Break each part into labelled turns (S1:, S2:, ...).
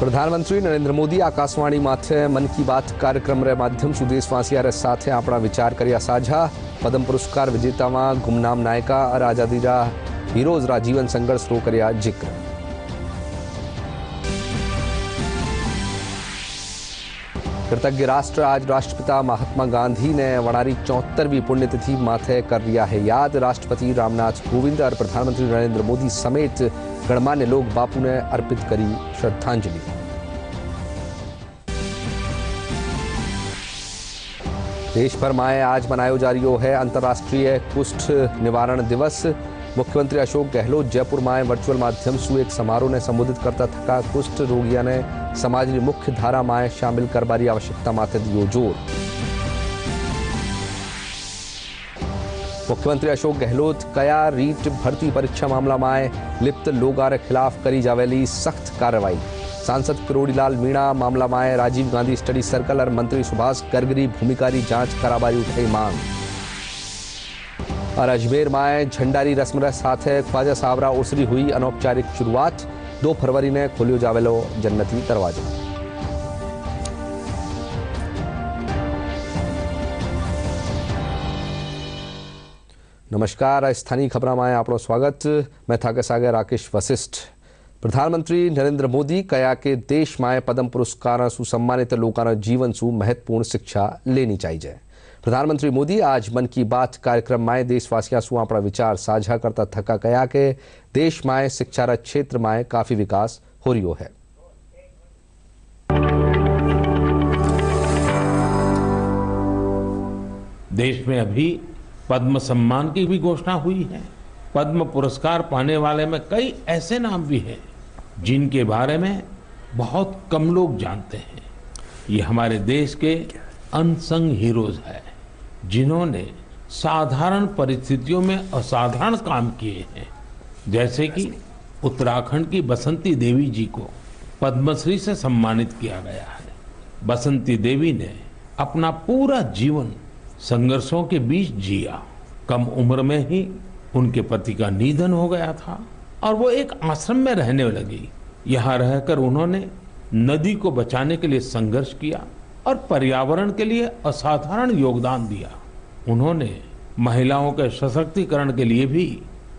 S1: प्रधानमंत्री नरेंद्र मोदी आकाशवाणी माथे मन की बात कार्यक्रम रे माध्यम से देशवासिया रे साथे अपना विचार कर्या साझा। पद्म पुरस्कार विजेता में गुमनाम नायका और आजादी रा हीरोज रा जीवन संघर्ष रो कर्या जिक्र। कृतज्ञ राष्ट्र आज राष्ट्रपिता महात्मा गांधी ने वनारी 74वीं पुण्यतिथि माथे कर लिया है याद। राष्ट्रपति रामनाथ कोविंद और प्रधानमंत्री नरेंद्र मोदी समेत गणमान्य लोग बापू ने अर्पित करी श्रद्धांजलि। देश भर में आज मनायो जा रही है अंतर्राष्ट्रीय कुष्ठ निवारण दिवस। मुख्यमंत्री अशोक गहलोत जयपुर में वर्चुअल माध्यम से एक समारोह ने संबोधित करता थका कुष्ठ रोगिया ने समाज की मुख्य धारा में शामिल करवारी आवश्यकता माथे दियो जोर। मुख्यमंत्री अशोक गहलोत कया रीट भर्ती परीक्षा मामला में लिप्त लोगों के खिलाफ करी जावेली सख्त कार्रवाई। सांसद किरोड़ीलाल मीणा मामला में राजीव गांधी स्टडी सर्कल और मंत्री सुभाष गर्गरी भूमिका की जांच करावारी उठाई मांग। और अजमेर में झंडारी रस्म साथ ख्वाजा सावरा उर्सरी हुई अनौपचारिक शुरुआत। 2 फरवरी ने खोलियो जावेलो जन्नती दरवाजो। नमस्कार, स्थानीय खबर में आपनो स्वागत। मैं था के सागे राकेश वशिष्ठ। प्रधानमंत्री नरेंद्र मोदी कया के देश में पद्म पुरस्कार सु सम्मानित लोगों जीवन सु महत्वपूर्ण शिक्षा लेनी चाहिए। प्रधानमंत्री मोदी आज मन की बात कार्यक्रम में देशवासियों से अपना विचार साझा करता थका कया के देश में शिक्षा क्षेत्र में काफी विकास हो रही है।
S2: देश में अभी पद्म सम्मान की भी घोषणा हुई है। पद्म पुरस्कार पाने वाले में कई ऐसे नाम भी हैं जिनके बारे में बहुत कम लोग जानते हैं। ये हमारे देश के अनसंग हीरोज हैं जिन्होंने साधारण परिस्थितियों में असाधारण काम किए हैं। जैसे कि उत्तराखंड की बसंती देवी जी को पद्मश्री से सम्मानित किया गया है। बसंती देवी ने अपना पूरा जीवन संघर्षों के बीच जिया। कम उम्र में ही उनके पति का निधन हो गया था और वो एक आश्रम में रहने लगी। यहाँ रहकर उन्होंने नदी को बचाने के लिए संघर्ष किया और पर्यावरण के लिए असाधारण योगदान दिया। उन्होंने महिलाओं के सशक्तिकरण के लिए भी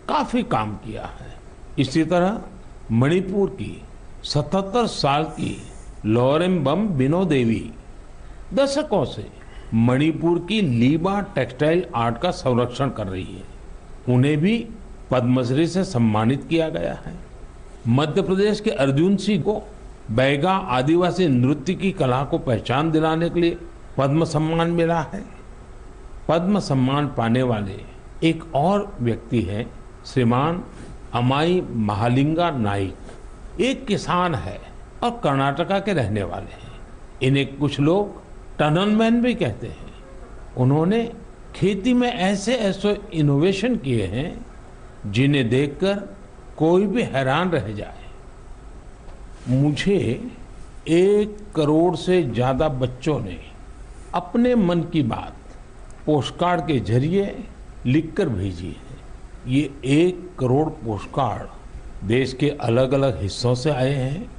S2: काफी काम किया है। इसी तरह मणिपुर की 77 साल की लौरेम्बम बिनो देवी दशकों से मणिपुर की लीबा टेक्सटाइल आर्ट का संरक्षण कर रही है। उन्हें भी पद्मश्री से सम्मानित किया गया है। मध्य प्रदेश के अर्जुन सिंह को बैगा आदिवासी नृत्य की कला को पहचान दिलाने के लिए पद्म सम्मान मिला है। पद्म सम्मान पाने वाले एक और व्यक्ति हैं श्रीमान अमाई महालिंगा नाइक। एक किसान है और कर्नाटका के रहने वाले हैं। इन्हें कुछ लोग टनल मैन भी कहते हैं। उन्होंने खेती में ऐसे ऐसे इनोवेशन किए हैं जिन्हें देखकर कोई भी हैरान रह जाए। मुझे 1 करोड़ से ज्यादा बच्चों ने अपने मन की बात पोस्टकार्ड के जरिए लिखकर भेजी है। ये 1 करोड़ पोस्टकार्ड देश के अलग अलग हिस्सों से आए हैं,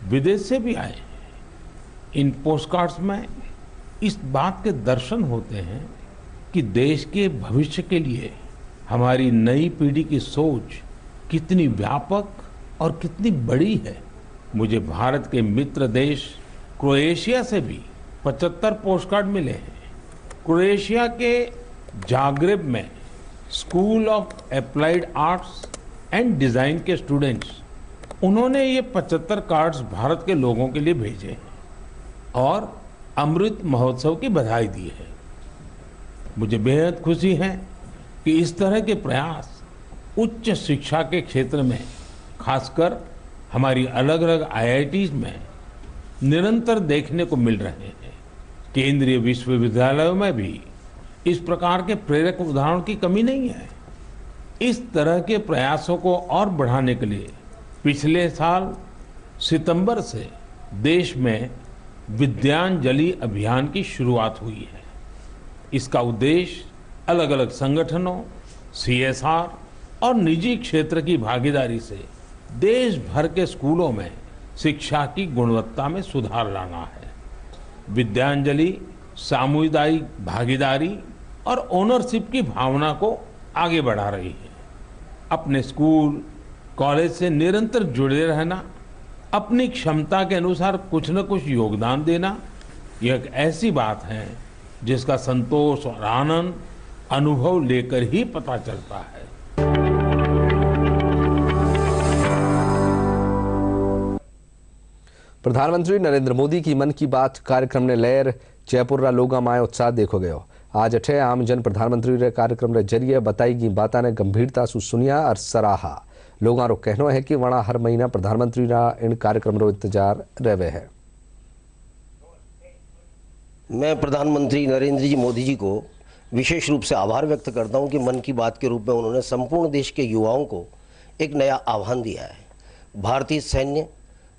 S2: विदेश से भी आए हैं। इन पोस्टकार्ड्स में इस बात के दर्शन होते हैं कि देश के भविष्य के लिए हमारी नई पीढ़ी की सोच कितनी व्यापक और कितनी बड़ी है। मुझे भारत के मित्र देश क्रोएशिया से भी 75 पोस्टकार्ड मिले हैं। क्रोएशिया के जाग्रेब में school of applied arts and design के स्टूडेंट्स, उन्होंने ये 75 कार्ड्स भारत के लोगों के लिए भेजे हैं और अमृत महोत्सव की बधाई दी है। मुझे बेहद खुशी है कि इस तरह के प्रयास उच्च शिक्षा के क्षेत्र में, खासकर हमारी अलग अलग आईआईटीज में निरंतर देखने को मिल रहे हैं। केंद्रीय विश्वविद्यालयों में भी इस प्रकार के प्रेरक उदाहरणों की कमी नहीं है। इस तरह के प्रयासों को और बढ़ाने के लिए पिछले साल सितंबर से देश में विद्यांजलि अभियान की शुरुआत हुई है। इसका उद्देश्य अलग अलग संगठनों, सीएसआर और निजी क्षेत्र की भागीदारी से देश भर के स्कूलों में शिक्षा की गुणवत्ता में सुधार लाना है। विद्यांजलि सामुदायिक भागीदारी और ओनरशिप की भावना को आगे बढ़ा रही है। अपने स्कूल, कॉलेज से निरंतर जुड़े रहना, अपनी क्षमता के अनुसार कुछ न कुछ योगदान देना, यह एक ऐसी बात है जिसका संतोष और आनंद अनुभव लेकर ही पता चलता है।
S1: प्रधानमंत्री नरेंद्र मोदी की मन की बात कार्यक्रम ने लहर जयपुर रा लोगा माए उत्साह देखो गयो। आज अठे आम जन प्रधानमंत्री रे कार्यक्रम रे जरिए बताई गई बाता ने गंभीरता से सुनिया और सराहा। लोगों रो कहना है कि वणा हर महीना प्रधानमंत्री रा इन कार्यक्रम रो इंतजार रहे है।
S3: मैं प्रधानमंत्री नरेंद्र जी मोदी जी को विशेष रूप से आभार व्यक्त करता हूं कि मन की बात के रूप में उन्होंने संपूर्ण देश के युवाओं को एक नया आह्वान दिया है। भारतीय सैन्य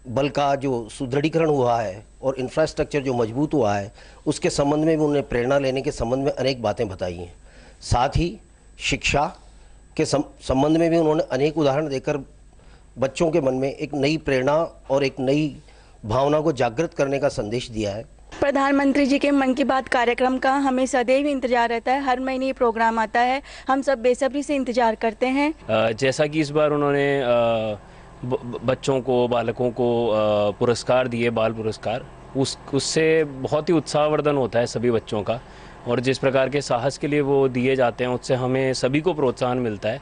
S3: बल का जो सुदृढ़ीकरण हुआ है और इंफ्रास्ट्रक्चर जो मजबूत हुआ है, उसके संबंध में भी उन्होंने प्रेरणा लेने के संबंध में अनेक बातें बताई हैं। साथ ही शिक्षा के संबंध में भी उन्होंने अनेक उदाहरण देकर बच्चों के मन में एक नई प्रेरणा और एक नई भावना को जागृत करने का संदेश दिया है।
S4: प्रधानमंत्री जी के मन की बात कार्यक्रम का हमें सदैव इंतजार रहता है। हर महीने ये प्रोग्राम आता है, हम सब बेसब्री से इंतजार करते हैं।
S5: जैसा कि इस बार उन्होंने बच्चों को, बालकों को पुरस्कार दिए, बाल पुरस्कार, उससे बहुत ही उत्साहवर्धन होता है सभी बच्चों का, और जिस प्रकार के साहस के लिए वो दिए जाते हैं उससे हमें सभी को प्रोत्साहन मिलता है।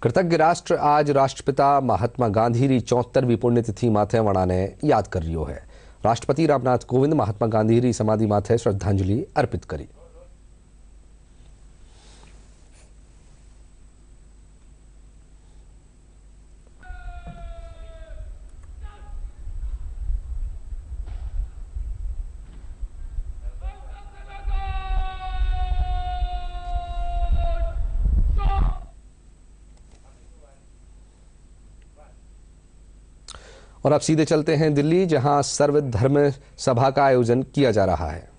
S1: कृतज्ञ राष्ट्र आज राष्ट्रपिता महात्मा गांधी री 74वीं पुण्यतिथि माथे वणा ने याद कर रियो है। राष्ट्रपति रामनाथ कोविंद महात्मा गांधी री समाधि माथे श्रद्धांजलि अर्पित करी। और अब सीधे चलते हैं दिल्ली, जहां सर्वधर्म सभा का आयोजन किया जा रहा है।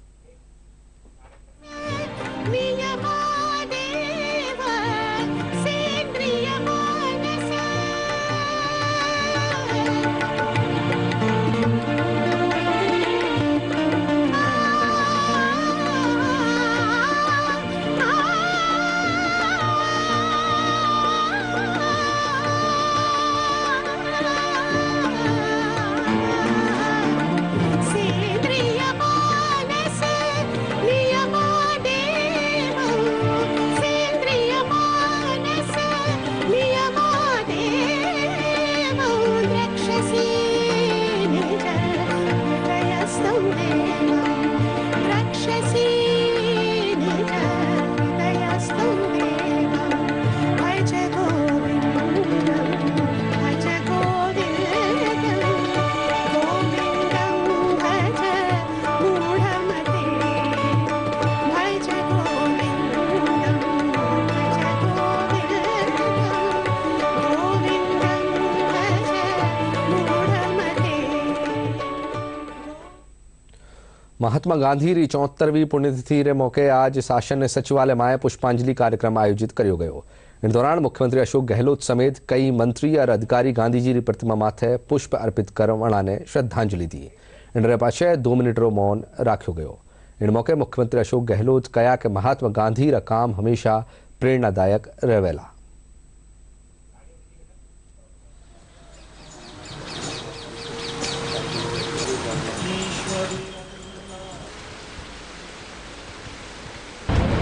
S1: महात्मा गांधी री 74वीं पुण्यतिथि रे मौके आज शासन सचिवालय में पुष्पांजलि कार्यक्रम आयोजित करियो गयो। इन दौरान मुख्यमंत्री अशोक गहलोत समेत कई मंत्री और अधिकारी गांधी जी री प्रतिमा माथे पुष्प अर्पित कर वणा ने श्रद्धांजलि दी। इन पाछे 2 मिनिट रो मौन राख्यो गयो। इन मौके मुख्यमंत्री अशोक गहलोत कहा कि महात्मा गांधी रा काम हमेशा प्रेरणादायक रहेला।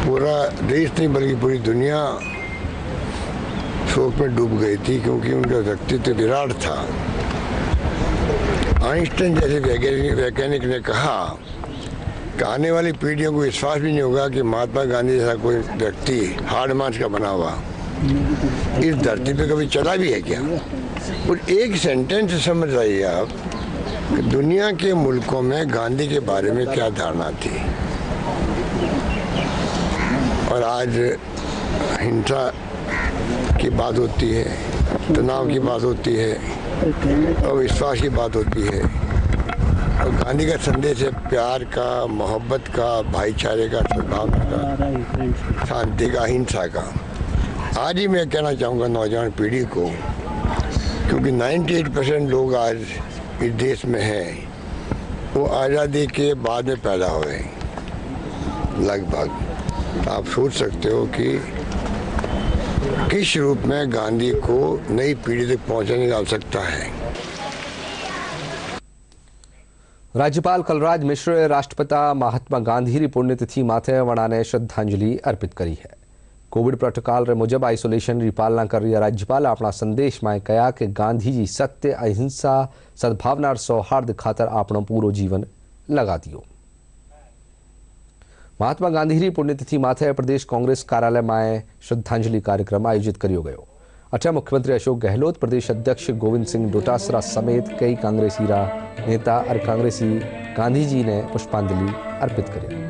S6: पूरा देश नहीं बल्कि पूरी दुनिया शोक में डूब गई थी, क्योंकि उनका व्यक्तित्व विराट था। आइंस्टाइन जैसे वैज्ञानिक ने कहा कि आने वाली पीढ़ियों को विश्वास भी नहीं होगा कि महात्मा गांधी जैसा कोई व्यक्ति हार्ड मार्च का बना हुआ इस धरती पे कभी चला भी है क्या। और एक सेंटेंस से समझ रही आप कि दुनिया के मुल्कों में गांधी के बारे में क्या धारणा थी। और आज हिंसा की बात होती है, तनाव की बात होती है, और विश्वास की बात होती है। और गांधी का संदेश है प्यार का, मोहब्बत का, भाईचारे का, सद्भावना का, शांति का, अहिंसा का। आज ही मैं कहना चाहूँगा नौजवान पीढ़ी को क्योंकि 98% लोग आज इस देश में हैं वो आज़ादी के बाद में पैदा हुए लगभग। आप सोच सकते हो कि किस रूप में गांधी को नई पीढ़ी तक पहुंचाने की आवश्यकता है।
S1: राज्यपाल कलराज मिश्रे राष्ट्रपिता महात्मा गांधीની પુણ્યતિથિ માથે વડાને શ્રદ્ધાંજલિ અર્પિત કરી છે। કોવિડ પ્રોટોકોલ મુજબ આઇસોલેશનની પાલના કરી રાજ્યપાલે આપણા સંદેશમાં કહ્યા કે ગાંધીજી સત્ય અહિંસા સદભાવના और सौहार्द खातर આપણો પૂરો જીવન લગા દિયો। महात्मा गांधीની પુણ્યતિથિ માથે प्रदेश कांग्रेस कार्यालयમાં श्रद्धांजलि कार्यक्रम आयोजित કર્યો ગયો। अठा मुख्यमंत्री अशोक गहलोत, प्रदेश अध्यक्ष गोविंद सिंह डोटासरा समेत कई कांग्रेसी नेता और कांग्रेसी गांधी जी ने पुष्पांजलि अर्पित करी।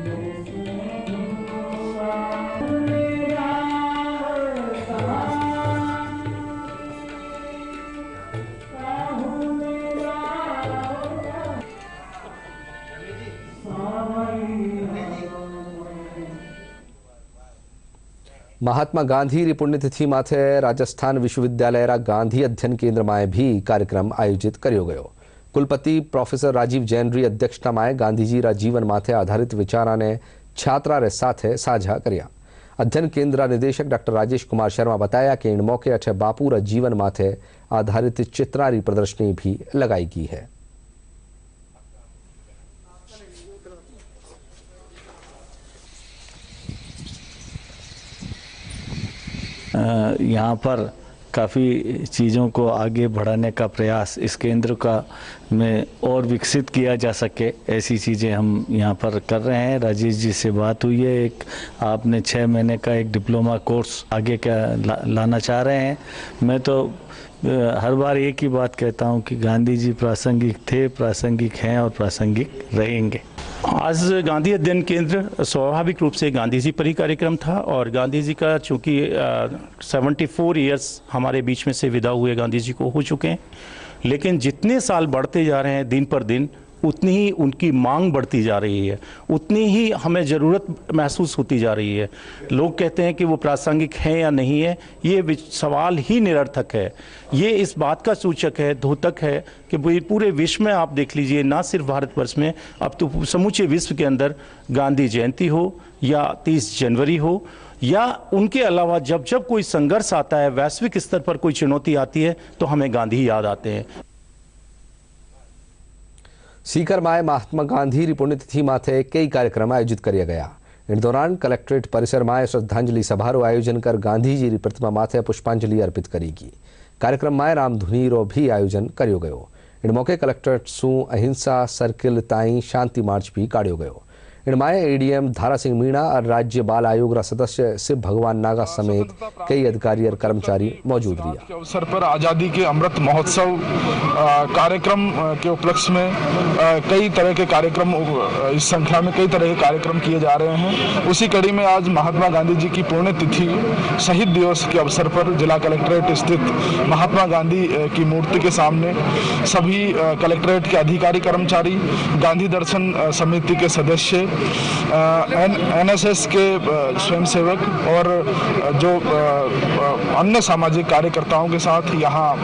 S1: महात्मा गांधी पुण्यतिथि माथे राजस्थान विश्वविद्यालय गांधी अध्ययन केंद्र में भी कार्यक्रम आयोजित कर्यो गयो। कुलपति प्रोफेसर राजीव जैन री अध्यक्षता में गांधीजी रा जीवन माथे आधारित विचारा ने छात्रा रे साथे साझा कर्या। अध्ययन केंद्र निदेशक डॉक्टर राजेश कुमार शर्मा बताया कि इन मौके अठे बापू रा जीवन माथे आधारित चित्रारी प्रदर्शनी भी लगाई गई है।
S7: यहाँ पर काफ़ी चीज़ों को आगे बढ़ाने का प्रयास इस केंद्र का में और विकसित किया जा सके, ऐसी चीज़ें हम यहाँ पर कर रहे हैं। राजेश जी से बात हुई है, एक आपने 6 महीने का एक डिप्लोमा कोर्स आगे का लाना चाह रहे हैं। मैं तो हर बार एक ही बात कहता हूँ कि गांधी जी प्रासंगिक थे, प्रासंगिक हैं और प्रासंगिक रहेंगे।
S8: आज गांधी अध्ययन केंद्र स्वाभाविक रूप से गांधी जी पर ही कार्यक्रम था और गांधी जी का चूँकि 74 ईयर्स हमारे बीच में से विदा हुए गांधी जी को हो चुके हैं, लेकिन जितने साल बढ़ते जा रहे हैं दिन पर दिन उतनी ही उनकी मांग बढ़ती जा रही है, उतनी ही हमें ज़रूरत महसूस होती जा रही है। लोग कहते हैं कि वो प्रासंगिक हैं या नहीं है, ये सवाल ही निरर्थक है। ये इस बात का सूचक है, द्योतक है कि पूरे विश्व में आप देख लीजिए, ना सिर्फ भारतवर्ष में, अब तो समूचे विश्व के अंदर गांधी जयंती हो या 30 जनवरी हो या उनके अलावा जब जब कोई संघर्ष आता है, वैश्विक स्तर पर कोई चुनौती आती है, तो हमें गांधी याद आते हैं।
S1: सीकर में महात्मा गांधी पुण्यतिथि माथे कई कार्यक्रम आयोजित किया गया। इन दौरान कलेक्ट्रेट परिसर में श्रद्धांजलि समारोह आयोजन कर गांधी जी प्रतिमा माथे पुष्पांजलि अर्पित करी गई। कार्यक्रम में रामधुनी रो भी आयोजन कर्यो गयो। इन मौके कलेक्ट्रेट सु अहिंसा सर्किल ताई शांति मार्च भी काढ़ो गयो। इनमें एडीएम धारा सिंह मीणा और राज्य बाल आयोग सदस्य शिव भगवान नागा समेत कई अधिकारी और कर्मचारी मौजूद रहे।
S9: के अवसर पर आज़ादी के अमृत महोत्सव कार्यक्रम के उपलक्ष्य में कई तरह के कार्यक्रम, इस संख्या में कई तरह के कार्यक्रम किए जा रहे हैं। उसी कड़ी में आज महात्मा गांधी जी की पुण्यतिथि शहीद दिवस के अवसर पर जिला कलेक्ट्रेट स्थित महात्मा गांधी की मूर्ति के सामने सभी कलेक्ट्रेट के अधिकारी कर्मचारी, गांधी दर्शन समिति के सदस्य, एनएसएस के स्वयंसेवक और जो अन्य सामाजिक कार्यकर्ताओं के साथ यहाँ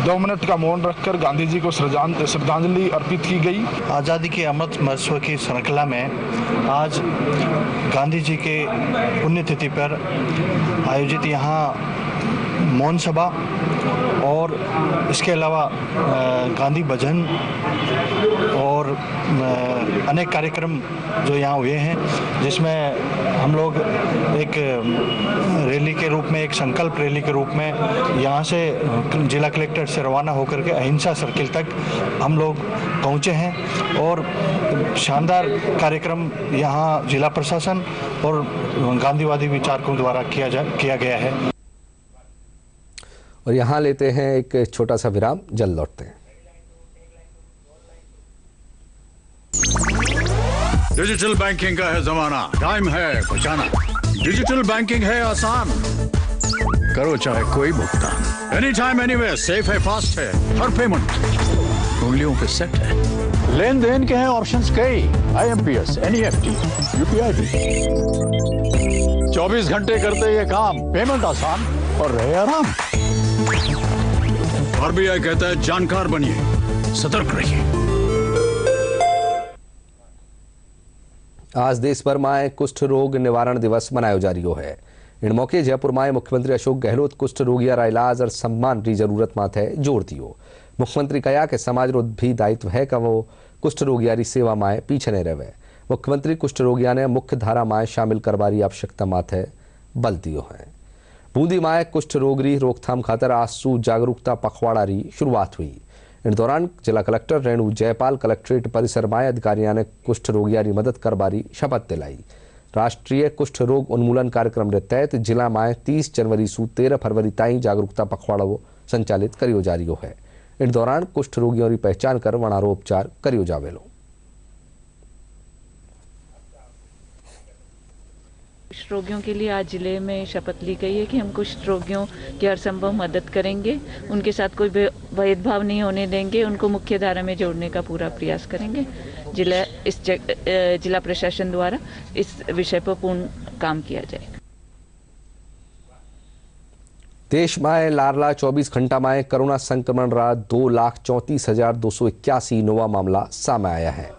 S9: 2 मिनट का मौन रखकर गांधी जी को श्रद्धांजलि अर्पित की गई।
S10: आज़ादी के अमृत महोत्सव की श्रृंखला में आज गांधी जी के पुण्यतिथि पर आयोजित यहाँ मौन सभा और इसके अलावा गांधी भजन और अनेक कार्यक्रम जो यहाँ हुए हैं, जिसमें हम लोग एक रैली के रूप में, एक संकल्प रैली के रूप में यहाँ से जिला कलेक्ट्रेट से रवाना होकर के अहिंसा सर्किल तक हम लोग पहुँचे हैं और शानदार कार्यक्रम यहाँ जिला प्रशासन और गांधीवादी विचारकों द्वारा किया गया है।
S1: और यहाँ लेते हैं एक छोटा सा विराम, जल्द लौटते हैं।
S11: डिजिटल बैंकिंग का है जमाना, टाइम है बचाना। डिजिटल बैंकिंग है आसान, करो चाहे कोई भुगतान, एनी टाइम एनीवेयर, सेफ है, फास्ट है, हर पेमेंट उंगलियों पे सेट है। लेन देन के हैं ऑप्शंस कई, IMPS, NEFT, UPI भी। 24 घंटे करते ये काम, पेमेंट आसान और रहे आराम। आरबीआई कहता है जानकार बनिए, सतर्क रहिए।
S1: आज देश भर में कुष्ठ रोग निवारण दिवस मनायो जा रही है। इन मौके जयपुर में मुख्यमंत्री अशोक गहलोत कुष्ठ रोगियारा इलाज और सम्मान की जरूरत माथे जोर दियो। मुख्यमंत्री कहा कि समाज रो भी दायित्व है कि वो कुष्ठ रोगियारी सेवा में पीछे नहीं रहे। मुख्यमंत्री कुष्ठ रोगिया ने मुख्य धारा में शामिल करवारी आवश्यकता माथे बल दियो है। बूंदी में कुष्ठ रोगरी रोकथाम खातर आसू जागरूकता पखवाड़ा री शुरुआत हुई। इन दौरान जिला कलेक्टर रेणु जयपाल कलेक्ट्रेट परिसर में अधिकारियों ने कुष्ठ रोगियारी मदद करवारी शपथ दिलाई। राष्ट्रीय कुष्ठ रोग उन्मूलन कार्यक्रम के तहत जिला में 30 जनवरी से 13 फरवरी ताईं जागरूकता पखवाड़ो संचालित करियो जा रही है। इन दौरान कुष्ठ रोगियों की पहचान कर वणारो उपचार करियो जावेलो।
S12: कुष्ठ रोगियों के लिए आज जिले में शपथ ली गई है कि हम कुष्ठ रोगियों की हर संभव मदद करेंगे, उनके साथ कोई भेदभाव नहीं होने देंगे, उनको मुख्य धारा में जोड़ने का पूरा प्रयास करेंगे। जिला प्रशासन द्वारा इस विषय पर पूर्ण काम किया जाएगा।
S1: देश में लारला 24 घंटा में कोरोना संक्रमण रा 2,34,281 नवा मामला सामने आया है।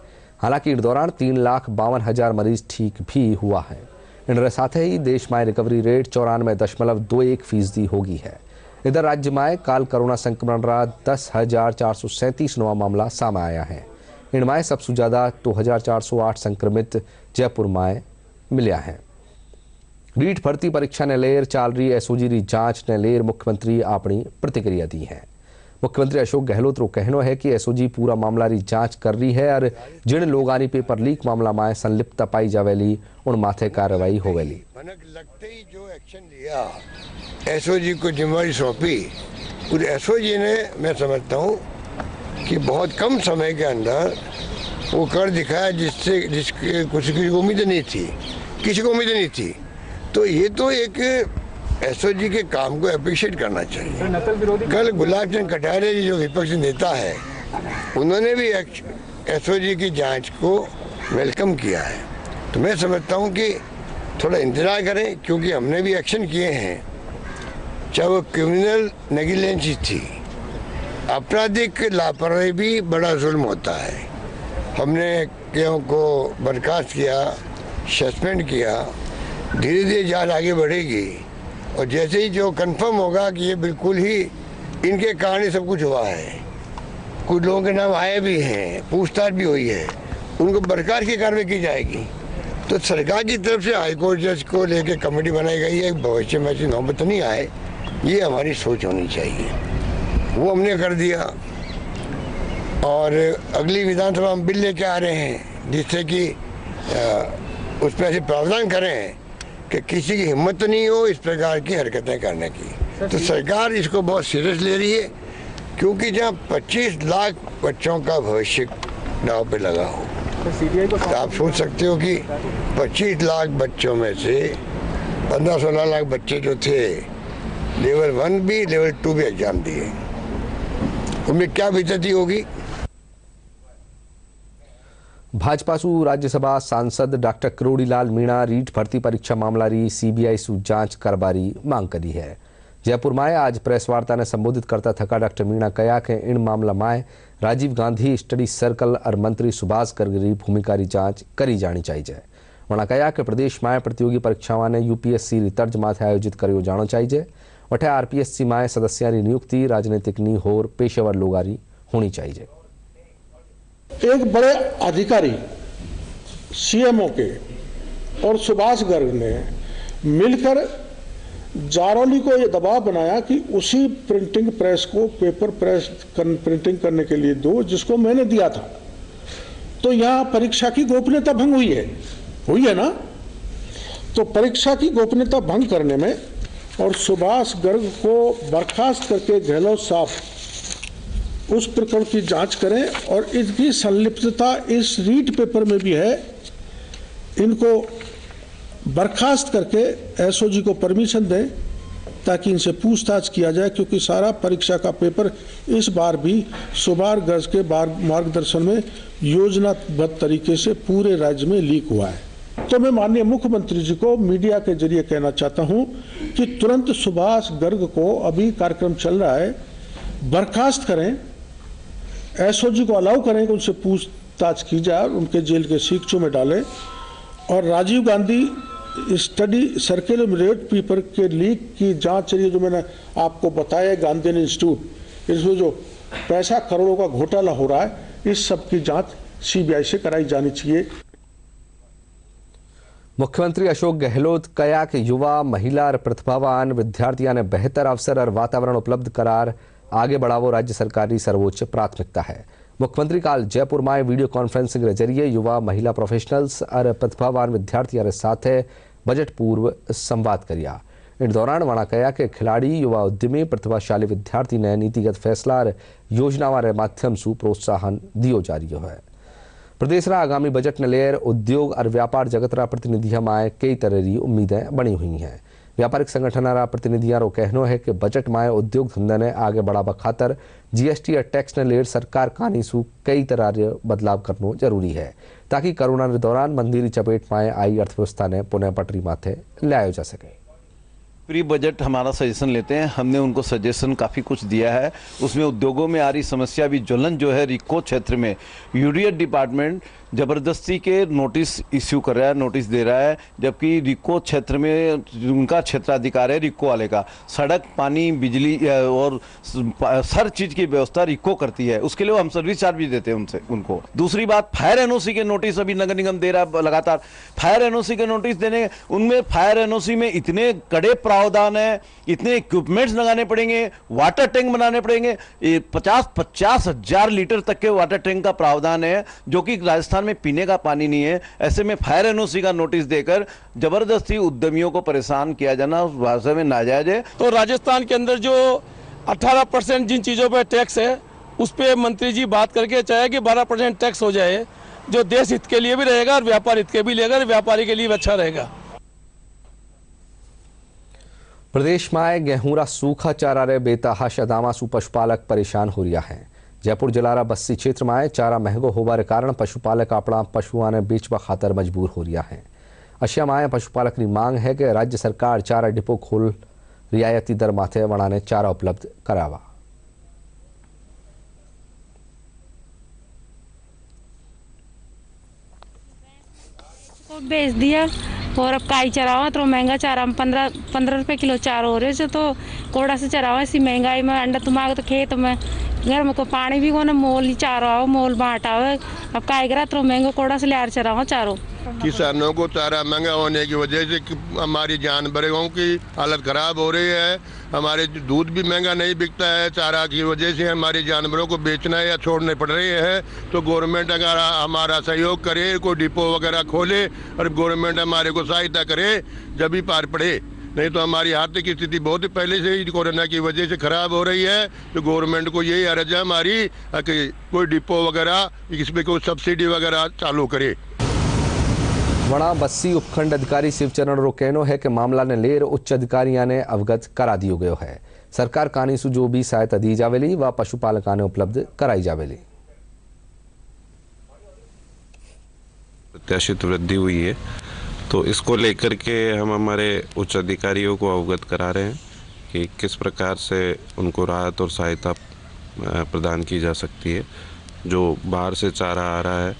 S1: हालांकि इस दौरान 3,52,000 मरीज ठीक भी हुआ है। इन साथ ही देश में रिकवरी रेट 94.21% होगी है। इधर राज्य में काल कोरोना संक्रमण रा 10,437 नवा मामला सामने आया है। इनमें सबसे ज्यादा 2,408 संक्रमित जयपुर में मिले हैं। रीट भर्ती परीक्षा ने लेर चाल रही एसओजी री जांच ने लेर मुख्यमंत्री अपनी प्रतिक्रिया दी है। मुख्यमंत्री अशोक गहलोत रो कहना है कि एसओजी पूरा मामला री जांच कर रही है और जिन लोगानी पेपर लीक मामला में संलिप्तता पाई जावेली उन माथे कार्रवाई होवेली।
S6: लगते ही जो एक्शन लिया, एसओजी को जिम्मेवारी सौंपी, उस एसओजी ने मैं समझता हूँ कि बहुत कम समय के अंदर वो कर दिखाया जिसके किसी की उम्मीद नहीं थी, किसी को उम्मीद नहीं थी। तो ये तो एक एसओजी के काम को अप्रिशिएट करना चाहिए। कल गुलाब चंद कटारिया जी जो विपक्षी नेता है, उन्होंने भी एसओजी की जांच को वेलकम किया है। तो मैं समझता हूँ कि थोड़ा इंतजार करें, क्योंकि हमने भी एक्शन किए हैं। चाहे वो क्रिमिनल नेग्लिजेंस थी, आपराधिक लापरवाही भी बड़ा जुल्म होता है। हमने केओ को बर्खास्त किया, सस्पेंड किया, धीरे धीरे जांच आगे बढ़ेगी और जैसे ही जो कंफर्म होगा कि ये बिल्कुल ही इनके कारण सब कुछ हुआ है, कुछ लोगों के नाम आए भी हैं, पूछताछ भी हुई है, उनको बरकरार की कार्रवाई की जाएगी। तो सरकार की तरफ से हाईकोर्ट जज को लेकर कमेटी बनाई गई है। भविष्य में ऐसी नौबत नहीं आए, ये हमारी सोच होनी चाहिए। वो हमने कर दिया और अगली विधानसभा में बिल लेके आ रहे हैं जिससे कि उस पर ऐसे प्रावधान करें कि किसी की हिम्मत नहीं हो इस प्रकार की हरकतें करने की। तो सरकार इसको बहुत सीरियस ले रही है, क्योंकि जहाँ 25 लाख बच्चों का भविष्य दांव पे लगा हो, तो आप सोच सकते हो कि 25 लाख बच्चों में से 15-16 लाख बच्चे जो थे लेवल 1 भी लेवल 2 भी एग्जाम दिए, उनमें क्या बेइज्जती होगी।
S1: भाजपा सु राज्यसभा सांसद डॉक्टर करोड़ीलाल मीणा रीट भर्ती परीक्षा मामला री सीबीआई सु जांच करवारी मांग करी है। जयपुर में आज प्रेस वार्ता ने संबोधित करता थका डॉक्टर मीणा कहा कि इन मामला में राजीव गांधी स्टडी सर्कल और मंत्री सुभाष गर्ग की भूमिका की जांच करी जानी चाहिए। उन्होंने कहा कि प्रदेश में प्रतियोगी परीक्षाओं ने यूपीएससी री तर्ज माथे आयोजित करियो जानो चाहिए। वठे आरपीएससी में सदस्यों की नियुक्ति राजनीतिक नी होर पेशेवर लोगारी होनी चाहिए।
S13: एक बड़े अधिकारी सीएमओ के और सुभाष गर्ग ने मिलकर जारौली को यह दबाव बनाया कि उसी प्रिंटिंग प्रेस को पेपर प्रेस प्रिंटिंग करने के लिए दो जिसको मैंने दिया था। तो यहाँ परीक्षा की गोपनीयता भंग हुई है ना। तो परीक्षा की गोपनीयता भंग करने में और सुभाष गर्ग को बर्खास्त करके गहलोत साहब उस प्रकरण की जांच करें और इनकी संलिप्तता इस रीट पेपर में भी है, इनको बर्खास्त करके एसओजी को परमिशन दें ताकि इनसे पूछताछ किया जाए, क्योंकि सारा परीक्षा का पेपर इस बार भी सुभाष गर्ग के मार्गदर्शन में योजनाबद्ध तरीके से पूरे राज्य में लीक हुआ है। तो मैं माननीय मुख्यमंत्री जी को मीडिया के जरिए कहना चाहता हूं कि तुरंत सुभाष गर्ग को, अभी कार्यक्रम चल रहा है, बर्खास्त करें, एसओजी को अलाउ करें कि उनसे पूछताछ की जाए, उनके जेल के सीखचों में डालें, और Rajiv Gandhi study circular rate paper के लीक की जांच चलिए, जो मैंने आपको बताया गांधी इंस्टीट्यूट, इसमें जो पैसा करोड़ों का घोटाला हो रहा है, इस सब की जांच सीबीआई से कराई जानी चाहिए।
S1: मुख्यमंत्री अशोक गहलोत कया के युवा, महिला और प्रतिभावान विद्यार्थियों ने बेहतर अवसर और वातावरण उपलब्ध करार आगे बढ़ावो राज्य सरकार की सर्वोच्च प्राथमिकता है। मुख्यमंत्री काल जयपुर में वीडियो कॉन्फ्रेंसिंग के जरिए युवा, महिला प्रोफेशनल्स और प्रतिभावान विद्यार्थियों के साथ बजट पूर्व संवाद करिया। इन दौरान वणा कया के खिलाड़ी, युवा उद्यमी, प्रतिभाशाली विद्यार्थी ने नीतिगत फैसला और योजनाओं के माध्यम से प्रोत्साहन दियो जा रही है। प्रदेश आगामी बजट ने लेर उद्योग और व्यापार जगत प्रतिनिधियों में कई तरह की उम्मीदें बनी हुई हैं। व्यापारिक संगठन प्रतिनिधियों का कहना है कि बजट में उद्योग धंधे ने आगे बढ़ावा खातर जीएसटी और टैक्स ने लेर सरकार कानी सू कई तरह बदलाव करना जरूरी है, ताकि कोरोना के दौरान मंदी की चपेट में आई अर्थव्यवस्था ने पुनः पटरी माथे लाया जा सके।
S14: प्री बजट हमारा सजेशन लेते हैं, हमने उनको सजेशन काफ़ी कुछ दिया है। उसमें उद्योगों में आ रही समस्या भी ज्वलन जो है, रिको क्षेत्र में यूडीएच डिपार्टमेंट ज़बरदस्ती के नोटिस इश्यू कर रहा है, नोटिस दे रहा है, जबकि रिको क्षेत्र में उनका क्षेत्राधिकार है रिको वाले का। सड़क, पानी, बिजली और हर चीज़ की व्यवस्था रिको करती है, उसके लिए हम सर्विस चार्ज भी देते हैं उनको। दूसरी बात, फायर एनओसी के नोटिस अभी नगर निगम दे रहा है लगातार। फायर एनओसी के नोटिस देने, उनमें फायर एनओसी में इतने कड़े प्रावधान है, इतने इक्विपमेंट्स लगाने पड़ेंगे, वाटर टैंक बनाने पड़ेंगे। 50,000 लीटर तक के वाटर टैंक का प्रावधान है, जो कि राजस्थान में पीने का पानी नहीं है। ऐसे में फायर एनओसी का नोटिस देकर जबरदस्ती उद्यमियों को परेशान किया जाना उस भाषा में नाजायज है।
S15: तो राजस्थान के अंदर जो 18% जिन चीजों पर टैक्स है, उस पर मंत्री जी बात करके चाहे कि 12% टैक्स हो जाए, जो देश हित के लिए भी रहेगा और व्यापार हित के भी लेगा, व्यापारी के लिए भी अच्छा रहेगा।
S1: प्रदेश में गेहूं सूखा चारा रे बेतहाश अदामा सु पशुपालक परेशान हो रहा है। जयपुर जिला बस्सी क्षेत्र में चारा महंगो होने के कारण पशुपालक अपना पशुओं ने बेचवा खातर मजबूर हो रहा है। अशिया में पशुपालक की मांग है कि राज्य सरकार चारा डिपो खोल रियायती दर माथे वणा ने चारा उपलब्ध करावा।
S16: बेच दिया और अब काई चरावा तो महंगा चारा में 15 रुपए किलो चारा हो रहे, तो कोड़ा से चरावा। इसी महंगाई में अंडा तुमाग तो खेत में घर में को पानी भी को ना मोल ही चारो आओ, मोल बांट आओ। अब काई करा तो महंगा कोड़ा से लियार चरावा चारो।
S6: किसानों को चारा महंगा होने की वजह से हमारी जानवरों की हालत खराब हो रही है। हमारे दूध भी महंगा नहीं बिकता है, चारा की वजह से हमारे जानवरों को बेचना या छोड़ने पड़ रहे हैं। तो गवर्नमेंट अगर हमारा सहयोग करे, कोई डिपो वगैरह खोले और गवर्नमेंट हमारे को सहायता करे, जब भी पार पड़े। नहीं तो हमारी आर्थिक स्थिति बहुत पहले से ही कोरोना की वजह से खराब हो रही है। तो गवर्नमेंट को यही अर्ज है हमारी कि कोई डिपो वगैरह, इसमें कोई सब्सिडी वगैरह चालू करे।
S1: वणा बस्सी उपखंड अधिकारी शिवचरण रो कहनो है कि मामला ने लेर उच्च अधिकारियों ने अवगत करा दियो गयो है। सरकार कानीसु जो भी सहायता दी जावेली व पशुपालकों ने उपलब्ध कराई जावेली।
S17: प्रत्याशित वृद्धि हुई है, तो इसको लेकर के हम हमारे उच्च अधिकारियों को अवगत करा रहे हैं कि किस प्रकार से उनको राहत और सहायता प्रदान की जा सकती है। जो बाहर से चारा आ रहा है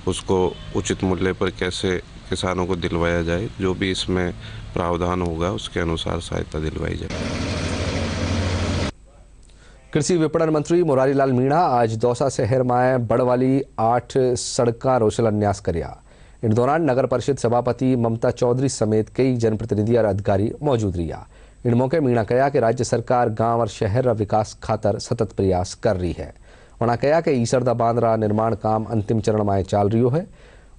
S17: उसको उचित मूल्य पर कैसे किसानों को दिलवाया जाए, जो भी इसमें प्रावधान होगा उसके अनुसार सहायता दिलवाई जाए।
S1: कृषि विपणन मंत्री मुरारी लाल मीणा आज दौसा शहर में बड़वाली 8 सड़कों रो शिलान्यास करिया। इन दौरान नगर परिषद सभापति ममता चौधरी समेत कई जनप्रतिनिधि और अधिकारी मौजूद रहा। इन मौके मीणा कहा कि राज्य सरकार गांव और शहर रा विकास खातर सतत प्रयास कर रही है। उन्होंने कहा कि ईसरदा बांध रा निर्माण काम अंतिम चरण में चल रही है।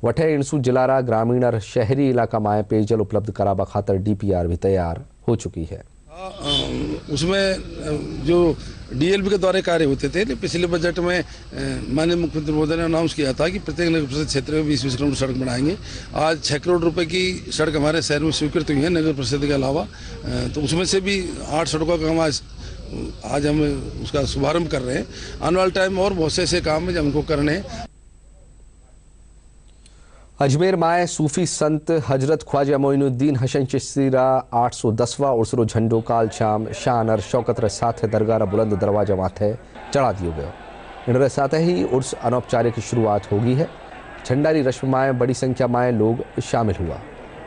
S1: वठे इनसू जिला रा ग्रामीण और शहरी इलाका में पेयजल उपलब्ध करावा खातर डीपीआर भी तैयार हो चुकी है।
S15: उसमें जो डीएलपी के द्वारा कार्य होते थे, पिछले बजट में माननीय मुख्यमंत्री महोदय ने अनाउंस किया था कि प्रत्येक नगर परिषद क्षेत्र में 20-20 किलोमीटर सड़क बनाएंगे। आज 6 करोड़ रुपए की सड़क हमारे शहर में स्वीकृत हुई है नगर परिषद के अलावा। तो उसमें से भी 8 सड़कों का काम आज हम उसका शुभारंभ कर रहे हैं। आने वाले टाइम और बहुत से ऐसे काम है जो हमको करने हैं।
S1: अजमेर माए सूफी संत हजरत ख्वाजा मोइनुद्दीन हसन चिश्तीरा 810वां उर्सरो झंडो काल शाम शान और शौकत रे साथे दरगाह बुलंद दरवाजा माथे चढ़ा दियो गयो। इन साथ ही उर्स अनौपचारिक शुरुआत होगी है। झंडारी रस्म माए बड़ी संख्या माए लोग शामिल हुआ।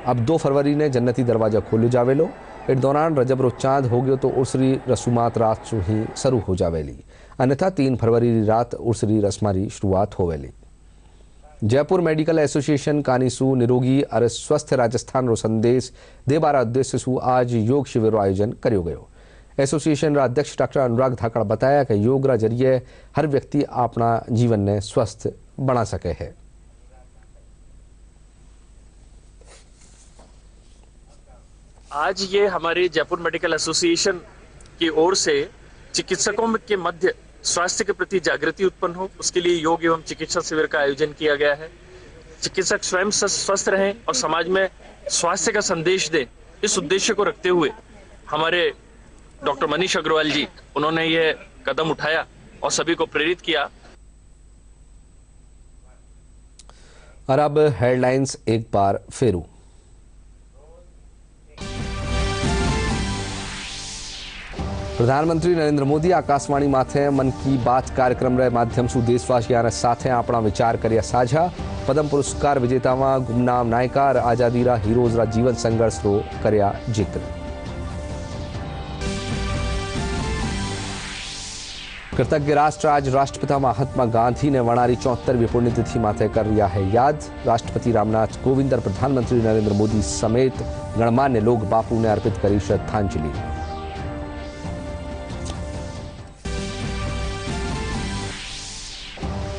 S1: अब 2 फरवरी ने जन्नती दरवाजा खोलो जावेलो। इस दौरान रजब रो चांद हो गयो तो उर्सरी रसूमात रात से ही शुरू हो जावेली, अन्यथा 3 फरवरी रात उर्सरी रस्मारी शुरुआत होवेली। जयपुर मेडिकल एसोसिएशन कानीसू निरोगी और स्वस्थ राजस्थान रो संदेश देबारा उद्देश्य सु आज योग शिविर रो आयोजन करियो गयो। एसोसिएशन रा अध्यक्ष डॉक्टर अनुराग धाकड़ बताया कि योग रा जरिए हर व्यक्ति अपना जीवन ने स्वस्थ बना सके है।
S18: आज ये हमारी जयपुर मेडिकल एसोसिएशन की ओर से चिकित्सकों के मध्य स्वास्थ्य के प्रति जागृति उत्पन्न हो, उसके लिए योग एवं चिकित्सा शिविर का आयोजन किया गया है। चिकित्सक स्वयं स्वस्थ रहें और समाज में स्वास्थ्य का संदेश दें, इस उद्देश्य को रखते हुए हमारे डॉक्टर मनीष अग्रवाल जी, उन्होंने ये कदम उठाया और सभी को प्रेरित किया।
S1: और अब हेडलाइंस एक बार फिर। प्रधानमंत्री नरेंद्र मोदी आकाशवाणी माथे मन की बात कार्यक्रम रे माध्यम से देशवासियों साथे अपना विचार करिया साझा। पद्म पुरस्कार विजेतावा गुमनाम नायकार आजादी रा हीरोज रा जीवन संघर्ष रो करिया जिक्र। कृतज्ञ राष्ट्र आज राष्ट्रपिता महात्मा गांधी ने वनारी 74वीं पुण्यतिथि माथे कर रिया है याद। राष्ट्रपति रामनाथ कोविंद और प्रधानमंत्री नरेंद्र मोदी समेत गणमान्य लोग बापू ने अर्पित करी श्रद्धांजलि।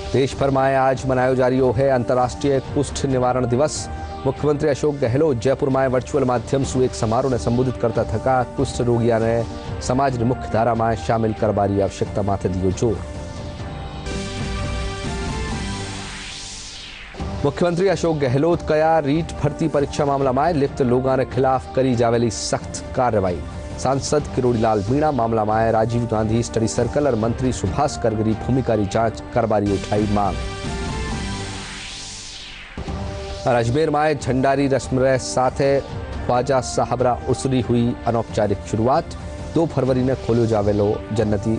S1: देश भर में आज मनायो जा रही है अंतर्राष्ट्रीय कुष्ठ निवारण दिवस। मुख्यमंत्री अशोक गहलोत जयपुर में वर्चुअल माध्यम से एक समारोह ने संबोधित करता थका कुष्ठ रोगियों ने समाज ने मुख्य धारा में शामिल करवारी आवश्यकता माथे दियो जोर। मुख्यमंत्री अशोक गहलोत कया रीट भर्ती परीक्षा मामला में लिप्त लोगों के खिलाफ करी जावेली सख्त कार्रवाई। सांसद किरोड़ीलाल मीणा मामला में राजीव गांधी स्टडी सर्कल और मंत्री सुभाष करगरी भूमिका की जांच करवारी उठाई मांग। अजमेर में झंडारी रस्म रे साथे ख्वाजा साहबरा उर्सरी हुई अनौपचारिक शुरुआत। 2 फरवरी ने खोलो जावेलो जन्नती